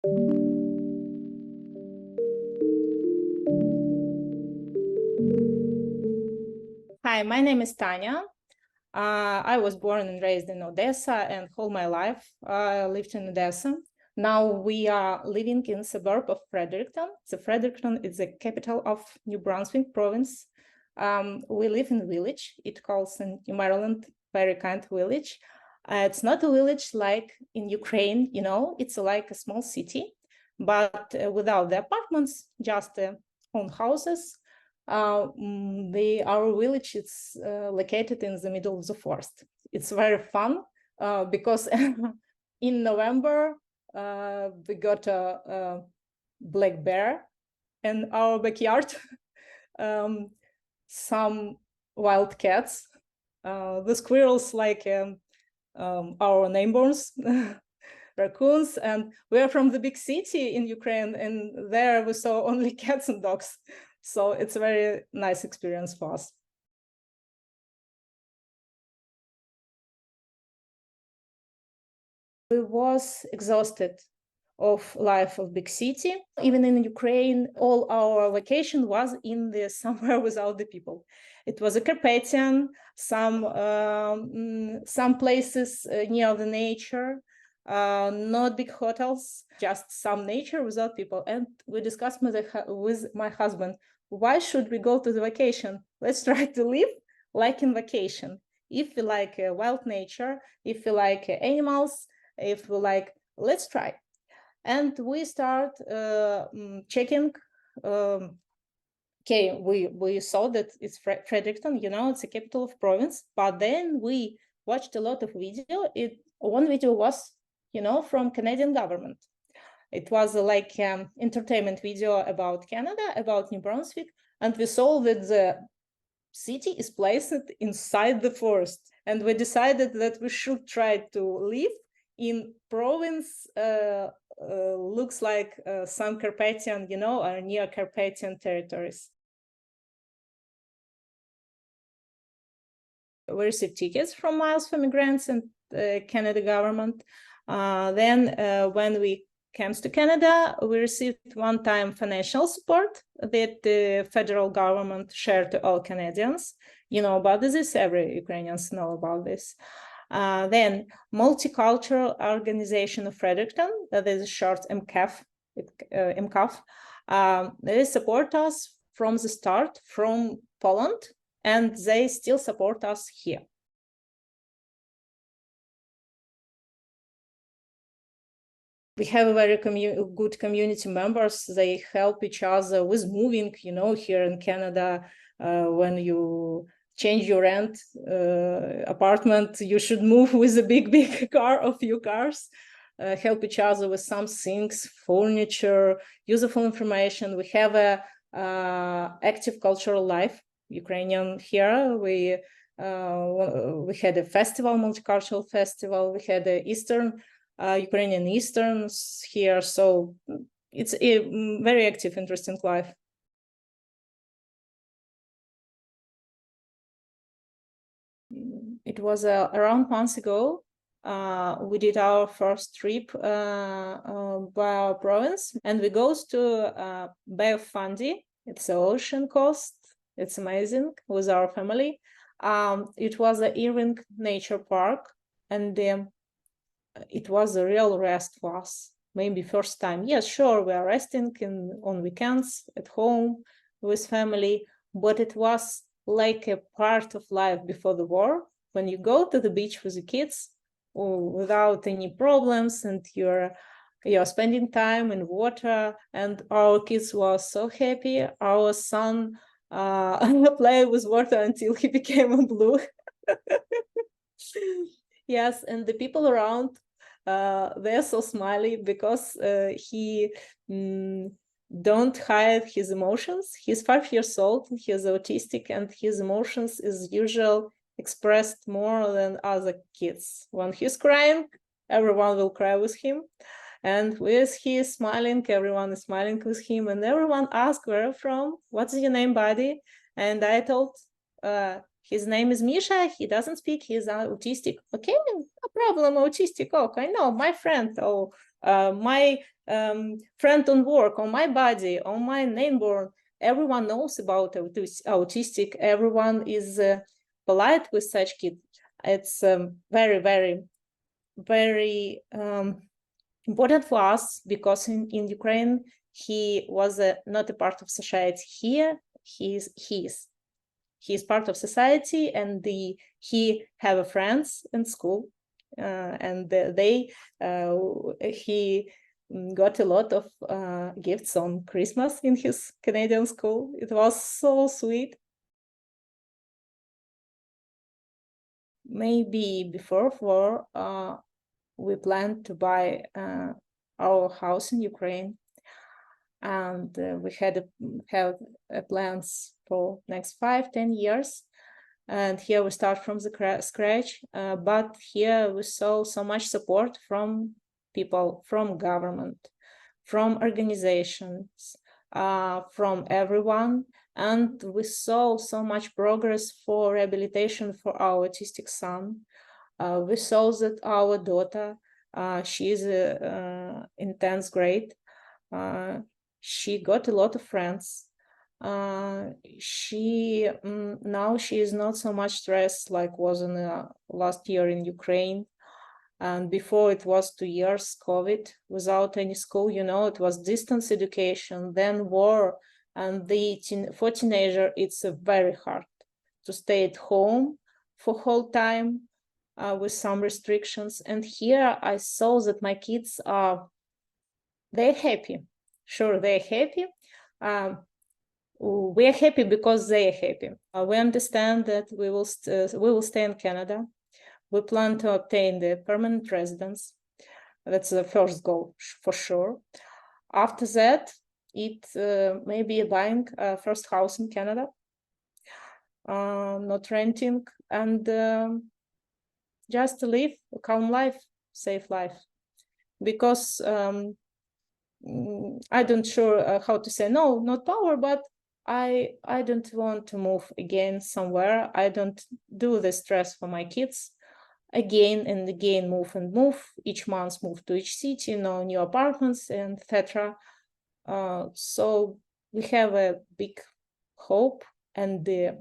Hi, my name is Tanya. I was born and raised in Odessa, and all my life I lived in Odessa. Now we are living in suburb of Fredericton. So Fredericton is the capital of New Brunswick province. We live in a village. It calls in Maryland very kind village. It's not a village like in Ukraine, you know, it's like a small city, but without the apartments, just own houses. Our village is located in the middle of the forest. It's very fun because in November we got a black bear in our backyard, some wild cats, the squirrels like our neighbors, raccoons, and we're from the big city in Ukraine, and there we saw only cats and dogs. So it's a very nice experience for us. We was exhausted of life of big city. Even in Ukraine, all our vacation was in the somewhere without the people. It was a Carpathian, some places near the nature, not big hotels, just some nature without people. And we discussed with my husband, why should we go to the vacation? Let's try to live like in vacation. If we like wild nature, if we like animals, if we like, let's try. And we start checking. Okay, we saw that it's Fredericton, you know, it's the capital of province. But then we watched a lot of video. One video was, you know, from Canadian government. It was like entertainment video about Canada, about New Brunswick, and we saw that the city is placed inside the forest. And we decided that we should try to live in province, looks like some Carpathian, you know, or near Carpathian territories. We received tickets from Miles for Migrants and Canada government. Then when we came to Canada, we received one-time financial support that the federal government shared to all Canadians. You know about this, every Ukrainians know about this. Then Multicultural Organization of Fredericton, that is short MCAF, they support us from the start from Poland, and they still support us here. We have very good community members. They help each other with moving, you know, here in Canada, when you change your rent apartment, you should move with a big car or few cars. Help each other with some things, furniture, useful information. We have a active cultural life, Ukrainian here. We had a festival, multicultural festival. We had a Ukrainian Easterns here. So it's a very active, interesting life. It was around months ago. We did our first trip by our province, and we goes to Bay of Fundy. It's an ocean coast. It's amazing with our family. It was an Irving Nature Park, and it was a real rest for us. Maybe first time. Yes, sure, we are resting on weekends at home with family, but it was like a part of life before the war. When you go to the beach with the kids without any problems, and you're spending time in water, and our kids were so happy. Our son played with water until he became blue. Yes, and the people around, they're so smiley because he don't hide his emotions. He's 5 years old, he's autistic, and his emotions is usually expressed more than other kids. When he's crying, everyone will cry with him. And with he is smiling, everyone is smiling with him. And everyone asks, where are you from? What's your name, buddy? And I told his name is Misha. He doesn't speak. He's autistic. Okay, no problem. Autistic. Okay, no, my friend. Oh, my friend on work, on my buddy, on my neighbor. Everyone knows about autistic. Everyone is polite with such kids. It's very, very, very important for us, because in Ukraine he was not a part of society. Here he's part of society, and he have friends in school, and he got a lot of gifts on Christmas in his Canadian school. It was so sweet. Maybe before war, we planned to buy our house in Ukraine, and we have plans for next 5-10 years. And here we start from the scratch, but here we saw so much support from people, from government, from organizations, from everyone. And we saw so much progress for rehabilitation for our autistic son. We saw that our daughter, she is in 10th grade. She got a lot of friends. She now she is not so much stressed like was in last year in Ukraine. And before it was 2 years COVID without any school, it was distance education, then war. And for teenager, it's very hard to stay at home for whole time with some restrictions. And here I saw that my kids they're happy. Sure, they're happy. We're happy because they're happy. We understand that we will stay in Canada. We plan to obtain the permanent residence. That's the first goal for sure. After that, it may be buying a first house in Canada, not renting, and just to live a calm life, safe life. Because I don't sure how to say no, not power, but I don't want to move again somewhere. I don't do the stress for my kids. Again and again, move and move. Each month, move to each city, new apartments, and etc. So we have a big hope and the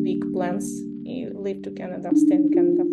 big plans. Live to Canada, stay in Canada.